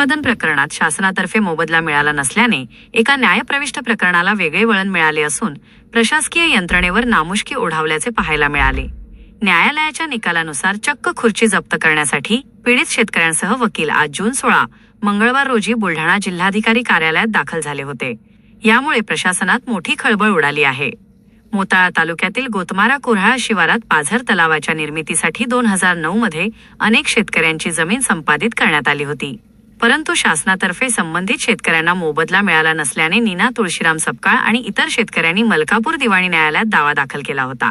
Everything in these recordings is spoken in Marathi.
भूसंपादन प्रकरणात शासनातर्फे मोबदला मिळाला नसल्याने एका न्यायप्रविष्ट प्रकरणाला वेगळे वळण मिळाले असून प्रशासकीय यंत्रणेवर नामुष्की ओढावल्याचे पाहायला मिळाले। न्यायालयाच्या निकालानुसार चक्क खुर्ची जप्त करण्यासाठी पीडित शेतकऱ्यांसह वकील आज जून 16 मंगळवार रोजी बुलढाणा जिल्हाधिकारी कार्यालयात दाखल झाले होते। यामुळे प्रशासनात मोठी खळबळ उडाली आहे। मोताळा तालुक्यातील गोतमारा कोऱ्हाळा शिवारात पाझर तलावाच्या निर्मितीसाठी 2009 मध्ये अनेक शेतकऱ्यांची जमीन संपादित करण्यात आली होती, परंतु शासनातर्फे संबंधित शेतकऱ्यांना मोबदला मिळाला नसल्याने नीना तुळशीराम सपकाळ आणि इतर शेतकऱ्यांनी मलकापूर दिवाणी न्यायालयात दावा दाखल केला होता।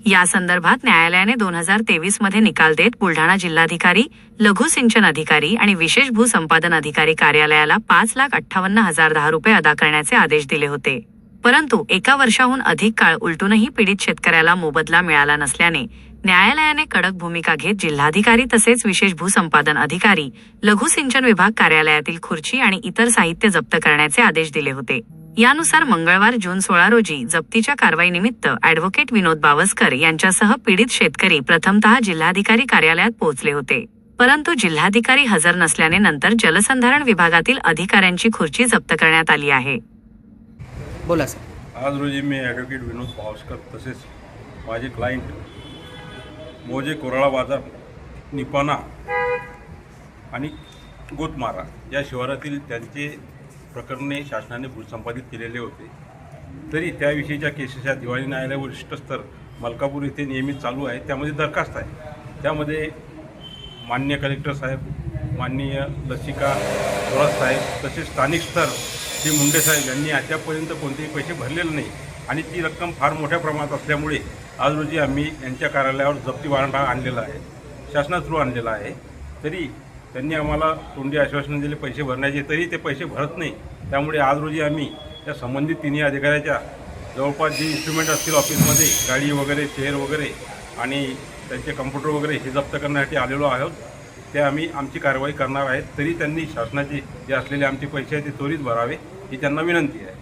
या संदर्भात न्यायालयाने 2023 मध्ये निकाल देत बुलढाणा जिल्हाधिकारी, लघु सिंचन अधिकारी आणि विशेष भूसंपादन अधिकारी कार्यालयाला 5,58,010 रुपये अदा करण्याचे आदेश दिले होते, परंतु एका वर्षाहून अधिक काळ उलटूनही पीडित शेतकऱ्याला मोबदला मिळाला नसल्याने न्यायालयाने कडक भूमिका घेत जिल्हाधिकारी तसेच विशेष भूसंपादन अधिकारी, लघु सिंचन विभाग कार्यालयातील खुर्ची आणि इतर साहित्य जप्त करण्याचे आदेश दिले होते। यानुसार मंगळवार जून 16 रोजी जप्तीच्या कारवाईनिमित्त ॲडव्होकेट विनोद बावस्कर यांच्यासह पीडित शेतकरी प्रथमतः जिल्हाधिकारी कार्यालयात पोहोचले होते, परंतु जिल्हाधिकारी हजर नसल्याने नंतर जलसंधारण विभागातील अधिकाऱ्यांची खुर्ची जप्त करण्यात आली आहे। बोला सर। आज रोजी मी ॲडव्होकेट विनोद बावस्कर तसेच माझे क्लायंट मोजे कोराळा बाजार, निपाणा आणि गोतमारा या शिवारातील त्यांचे प्रकरणे शासनाने भूसंपादित केलेले होते, तरी त्याविषयीच्या केसेसच्या दिवाणी न्यायालय वरिष्ठ स्तर मलकापूर येथे नियमित चालू आहे। त्यामध्ये दरखास्त आहे, त्यामध्ये माननीय कलेक्टर साहेब, माननीय लसिका थोरात साहेब तसेच स्थानिक स्तर श्री मुंडे साहेब यांनी आतापर्यंत कोणतेही पैसे भरलेले नाही आणि ती रक्कम फार मोठ्या प्रमाणात असल्यामुळे आज रोजी आम्ही यांच्या कार्यालयावर जप्ती वॉरंट आणलेला आहे, शासना थ्रू आणलेला आहे। तरी त्यांनी आम्हाला तोंडी आश्वासन दिले पैसे भरण्याचे, तरी ते पैसे भरत नाही। त्यामुळे आज रोजी आम्ही त्या संबंधित तिन्ही अधिकाऱ्याच्या जवळपास जे इन्स्ट्रुमेंट असतील ऑफिसमध्ये, गाडी वगैरे, चेअर वगैरे आणि त्यांचे कम्प्युटर वगैरे हे जप्त करण्यासाठी आलेलो आहोत। ते आम्ही आमची कारवाई करणार आहेत, तरी त्यांनी शासनाचे जे असलेले आमचे पैसे आहेत ते त्वरित भरावे ही त्यांना विनंती आहे।